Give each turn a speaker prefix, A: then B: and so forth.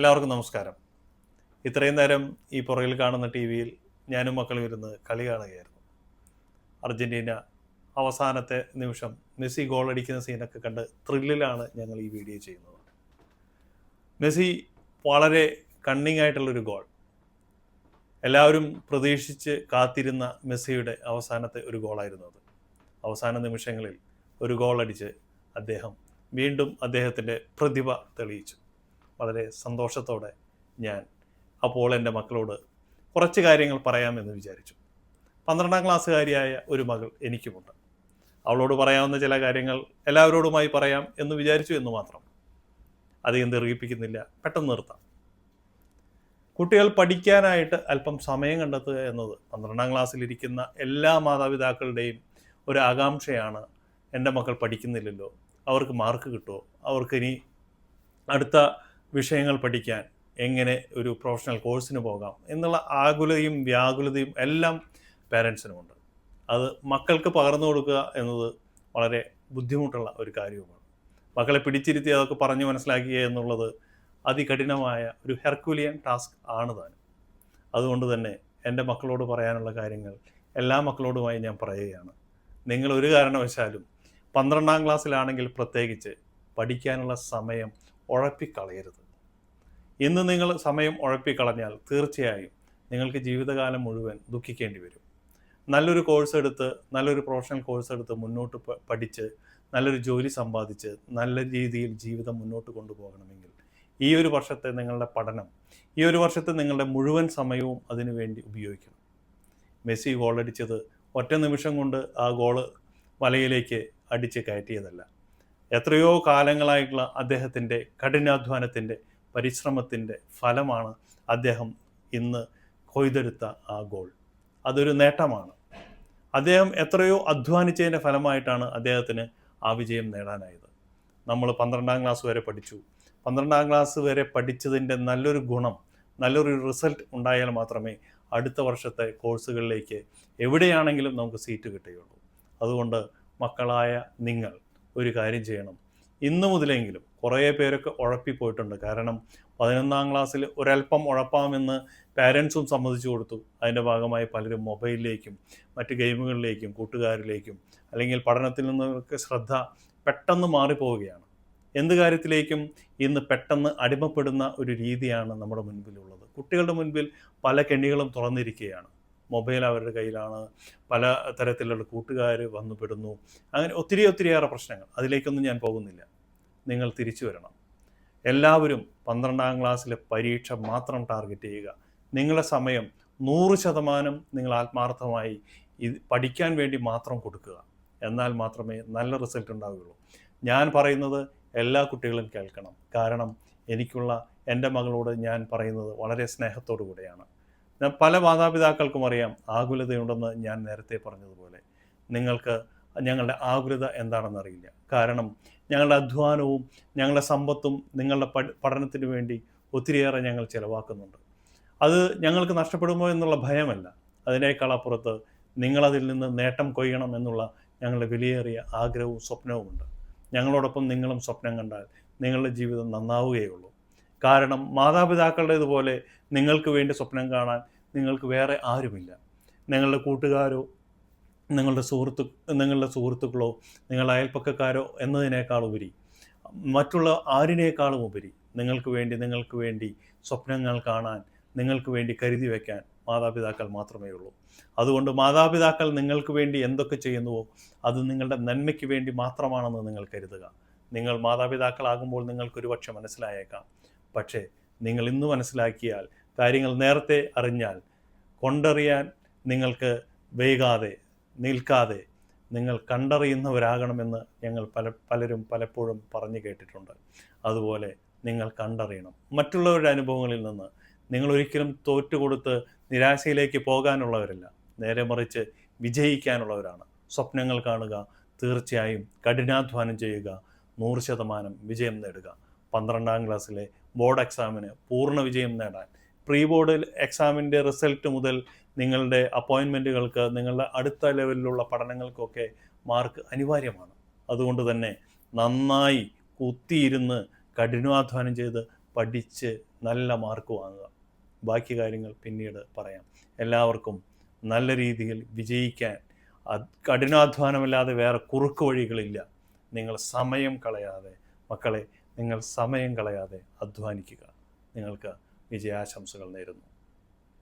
A: എല്ലാവർക്കും നമസ്കാരം. ഇത്രയും നേരം ഈ പുറകിൽ കാണുന്ന ടി വിയിൽ ഞാനും മക്കളും ഇരുന്ന് കളി കാണുകയായിരുന്നു. അർജൻറ്റീന അവസാനത്തെ നിമിഷം മെസ്സി ഗോൾ അടിക്കുന്ന സീനൊക്കെ കണ്ട് ത്രില്ലിലാണ് ഞങ്ങൾ ഈ വീഡിയോ ചെയ്യുന്നത്. മെസ്സി വളരെ കണ്ണിങ് ആയിട്ടുള്ളൊരു ഗോൾ, എല്ലാവരും പ്രതീക്ഷിച്ച് കാത്തിരുന്ന മെസ്സിയുടെ അവസാനത്തെ ഒരു ഗോളായിരുന്നു അത്. അവസാന നിമിഷങ്ങളിൽ ഒരു ഗോൾ അടിച്ച് അദ്ദേഹം വീണ്ടും അദ്ദേഹത്തിൻ്റെ പ്രതിഭ തെളിയിച്ചു. വളരെ സന്തോഷത്തോടെ ഞാൻ അപ്പോൾ എൻ്റെ മക്കളോട് കുറച്ച് കാര്യങ്ങൾ പറയാമെന്ന് വിചാരിച്ചു. 12ാം ക്ലാസ്സുകാരിയായ ഒരു മകൾ എനിക്കുമുണ്ട്. അവളോട് പറയാവുന്ന ചില കാര്യങ്ങൾ എല്ലാവരോടുമായി പറയാം എന്ന് വിചാരിച്ചു എന്ന് മാത്രം. അധികം ദീർഘിപ്പിക്കുന്നില്ല, പെട്ടെന്ന് നിർത്താം. കുട്ടികൾ പഠിക്കാനായിട്ട് അല്പം സമയം കണ്ടെത്തുക എന്നത് 12ാം ക്ലാസ്സിലിരിക്കുന്ന എല്ലാ മാതാപിതാക്കളുടെയും ഒരു ആകാംക്ഷയാണ്. എൻ്റെ മക്കൾ പഠിക്കുന്നില്ലല്ലോ, അവർക്ക് മാർക്ക് കിട്ടുമോ, അവർക്കിനി അടുത്ത വിഷയങ്ങൾ പഠിക്കാൻ എങ്ങനെ ഒരു പ്രൊഫഷണൽ കോഴ്സിന് പോകാം എന്നുള്ള ആകുലതയും വ്യാകുലതയും എല്ലാം പേരൻസിനുമുണ്ട്. അത് മക്കൾക്ക് പകർന്നു കൊടുക്കുക എന്നത് വളരെ ബുദ്ധിമുട്ടുള്ള ഒരു കാര്യവുമാണ്. മക്കളെ പിടിച്ചിരുത്തി അതൊക്കെ പറഞ്ഞു മനസ്സിലാക്കുക എന്നുള്ളത് അതികഠിനമായ ഒരു ഹെർക്കുലിയൻ ടാസ്ക് ആണ് താനും. അതുകൊണ്ട് തന്നെ എൻ്റെ മക്കളോട് പറയാനുള്ള കാര്യങ്ങൾ എല്ലാ മക്കളോടുമായി ഞാൻ പറയുകയാണ്. നിങ്ങൾ ഒരു കാരണവശാലും 12ാം ക്ലാസ്സിലാണെങ്കിൽ പ്രത്യേകിച്ച് പഠിക്കാനുള്ള സമയം ഉഴപ്പിക്കളയരുത്. ഇന്ന് നിങ്ങൾ സമയം ഉഴപ്പിക്കളഞ്ഞാൽ തീർച്ചയായും നിങ്ങൾക്ക് ജീവിതകാലം മുഴുവൻ ദുഃഖിക്കേണ്ടി വരും. നല്ലൊരു കോഴ്സ് എടുത്ത്, നല്ലൊരു പ്രൊഫഷണൽ കോഴ്സ് എടുത്ത് മുന്നോട്ട് പഠിച്ച് നല്ലൊരു ജോലി സമ്പാദിച്ച് നല്ല രീതിയിൽ ജീവിതം മുന്നോട്ട് കൊണ്ടുപോകണമെങ്കിൽ ഈ ഒരു വർഷത്തെ നിങ്ങളുടെ പഠനം, ഈ ഒരു വർഷത്തെ നിങ്ങളുടെ മുഴുവൻ സമയവും അതിനു വേണ്ടി ഉപയോഗിക്കണം. മെസ്സി ഗോളടിച്ചത് ഒറ്റ നിമിഷം കൊണ്ട് ആ ഗോള് വലയിലേക്ക് അടിച്ച് കയറ്റിയതല്ല. എത്രയോ കാലങ്ങളായിട്ടുള്ള അദ്ദേഹത്തിൻ്റെ കഠിനാധ്വാനത്തിൻ്റെ പരിശ്രമത്തിൻ്റെ ഫലമാണ് അദ്ദേഹം ഇന്ന് കൊയ്തെടുത്ത ആ ഗോൾ. അതൊരു നേട്ടമാണ്. അദ്ദേഹം എത്രയോ അധ്വാനിച്ചതിൻ്റെ ഫലമായിട്ടാണ് അദ്ദേഹത്തിന് ആ വിജയം നേടാനായത്. നമ്മൾ 12ാം ക്ലാസ് വരെ പഠിച്ചു. 12ാം ക്ലാസ് വരെ പഠിച്ചതിൻ്റെ നല്ലൊരു ഗുണം, നല്ലൊരു റിസൾട്ട് ഉണ്ടായാൽ മാത്രമേ അടുത്ത വർഷത്തെ കോഴ്സുകളിലേക്ക് എവിടെയാണെങ്കിലും നമുക്ക് സീറ്റ് കിട്ടുകയുള്ളൂ. അതുകൊണ്ട് മക്കളായ നിങ്ങൾ ഒരു കാര്യം ചെയ്യണം. ഇന്നു മുതലെങ്കിലും കുറേ പേരൊക്കെ ഉഴപ്പിപ്പോയിട്ടുണ്ട്. കാരണം 11ാം ക്ലാസ്സിൽ ഒരല്പം ഉഴപ്പാമെന്ന് പാരൻസും സമ്മതിച്ചു കൊടുത്തു. അതിൻ്റെ ഭാഗമായി പലരും മൊബൈലിലേക്കും മറ്റ് ഗെയിമുകളിലേക്കും കൂട്ടുകാരിലേക്കും അല്ലെങ്കിൽ പഠനത്തിൽ നിന്നൊക്കെ ശ്രദ്ധ പെട്ടെന്ന് മാറിപ്പോവുകയാണ്. എന്ത് കാര്യത്തിലേക്കും ഇന്ന് പെട്ടെന്ന് അടിമപ്പെടുന്ന ഒരു രീതിയാണ് നമ്മുടെ മുൻപിലുള്ളത്. കുട്ടികളുടെ മുൻപിൽ പല കെണികളും തുറന്നിരിക്കുകയാണ്. മൊബൈൽ അവരുടെ കയ്യിലാണ്, പല തരത്തിലുള്ള കൂട്ടുകാർ വന്നുപെടുന്നു. അങ്ങനെ ഒത്തിരിയേറെ പ്രശ്നങ്ങൾ. അതിലേക്കൊന്നും ഞാൻ പോകുന്നില്ല. നിങ്ങൾ തിരിച്ചു വരണം. എല്ലാവരും 12ാം ക്ലാസ്സിലെ പരീക്ഷ മാത്രം ടാർഗറ്റ് ചെയ്യുക. നിങ്ങളുടെ സമയം 100% നിങ്ങൾ ആത്മാർത്ഥമായി ഇത് പഠിക്കാൻ വേണ്ടി മാത്രം കൊടുക്കുക. എന്നാൽ മാത്രമേ നല്ല റിസൾട്ട് ഉണ്ടാവുകയുള്ളൂ. ഞാൻ പറയുന്നത് എല്ലാ കുട്ടികളും കേൾക്കണം. കാരണം എനിക്കുള്ള എൻ്റെ മകളോട് ഞാൻ പറയുന്നത് വളരെ സ്നേഹത്തോടു കൂടെയാണ്. പല മാതാപിതാക്കൾക്കും അറിയാം ആകുലതയുണ്ടെന്ന്. ഞാൻ നേരത്തെ പറഞ്ഞതുപോലെ നിങ്ങൾക്ക് ഞങ്ങളുടെ ആകുലത എന്താണെന്നറിയില്ല. കാരണം ഞങ്ങളുടെ അധ്വാനവും ഞങ്ങളുടെ സമ്പത്തും നിങ്ങളുടെ പഠനത്തിന് വേണ്ടി ഒത്തിരിയേറെ ഞങ്ങൾ ചിലവാക്കുന്നുണ്ട്. അത് ഞങ്ങൾക്ക് നഷ്ടപ്പെടുമോ എന്നുള്ള ഭയമല്ല, അതിനേക്കാൾ അപ്പുറത്ത് നിങ്ങളതിൽ നിന്ന് നേട്ടം കൊയ്യണം എന്നുള്ള ഞങ്ങളുടെ വിലയേറിയ ആഗ്രഹവും സ്വപ്നവുമുണ്ട്. ഞങ്ങളോടൊപ്പം നിങ്ങളും സ്വപ്നം കണ്ടാൽ നിങ്ങളുടെ ജീവിതം നന്നാവുകയുള്ളൂ. കാരണം മാതാപിതാക്കളുടേതുപോലെ നിങ്ങൾക്ക് വേണ്ടി സ്വപ്നം കാണാൻ നിങ്ങൾക്ക് വേറെ ആരുമില്ല. നിങ്ങളുടെ കൂട്ടുകാരോ നിങ്ങളുടെ സുഹൃത്തുക്കളോ നിങ്ങളുടെ അയൽപ്പക്കക്കാരോ എന്നതിനേക്കാൾ ഉപരി, മറ്റുള്ള ആരിനേക്കാളും ഉപരി നിങ്ങൾക്ക് വേണ്ടി സ്വപ്നങ്ങൾ കാണാൻ, നിങ്ങൾക്ക് വേണ്ടി കരുതി വയ്ക്കാൻ മാതാപിതാക്കൾ മാത്രമേ ഉള്ളൂ. അതുകൊണ്ട് മാതാപിതാക്കൾ നിങ്ങൾക്ക് വേണ്ടി എന്തൊക്കെ ചെയ്യുന്നുവോ അത് നിങ്ങളുടെ നന്മയ്ക്ക് വേണ്ടി മാത്രമാണെന്ന് നിങ്ങൾ കരുതുക. നിങ്ങൾ മാതാപിതാക്കളാകുമ്പോൾ നിങ്ങൾക്കൊരു പക്ഷെ മനസ്സിലായേക്കാം. പക്ഷേ നിങ്ങൾ ഇന്ന് മനസ്സിലാക്കിയാൽ, കാര്യങ്ങൾ നേരത്തെ അറിഞ്ഞാൽ, കൊണ്ടറിയാൻ നിങ്ങൾക്ക് വൈകാതെ നിൽക്കാതെ നിങ്ങൾ കണ്ടറിയുന്നവരാകണമെന്ന് ഞങ്ങൾ പലരും പലപ്പോഴും പറഞ്ഞു കേട്ടിട്ടുണ്ട്. അതുപോലെ നിങ്ങൾ കണ്ടറിയണം. മറ്റുള്ളവരുടെ അനുഭവങ്ങളിൽ നിന്ന് നിങ്ങൾ ഒരിക്കലും തോറ്റുകൊടുത്ത് നിരാശയിലേക്ക് പോകാനുള്ളവരല്ല, നേരെ മറിച്ച് വിജയിക്കാനുള്ളവരാണ്. സ്വപ്നങ്ങൾ കാണുക, തീർച്ചയായും കഠിനാധ്വാനം ചെയ്യുക, 100% വിജയം നേടുക. 12ാം ക്ലാസ്സിലെ ബോർഡ് എക്സാമിന് പൂർണ്ണ വിജയം നേടാൻ, പ്രീ ബോർഡ് എക്സാമിൻ്റെ റിസൾട്ട് മുതൽ നിങ്ങളുടെ അപ്പോയിൻമെൻറ്റുകൾക്ക്, നിങ്ങളുടെ അടുത്ത ലെവലിലുള്ള പഠനങ്ങൾക്കൊക്കെ മാർക്ക് അനിവാര്യമാണ്. അതുകൊണ്ട് തന്നെ നന്നായി കുത്തിയിരുന്ന് കഠിനാധ്വാനം ചെയ്ത് പഠിച്ച് നല്ല മാർക്ക് വാങ്ങുക. ബാക്കി കാര്യങ്ങൾ പിന്നീട് പറയാം. എല്ലാവർക്കും നല്ല രീതിയിൽ വിജയിക്കാൻ കഠിനാധ്വാനമില്ലാതെ വേറെ കുറുക്ക് വഴികളില്ല. നിങ്ങൾ സമയം കളയാതെ മക്കളെ, നിങ്ങൾ സമയം കളയാതെ അധ്വാനിക്കുക. നിങ്ങൾക്ക് വിജയാശംസകൾ നേരുന്നു.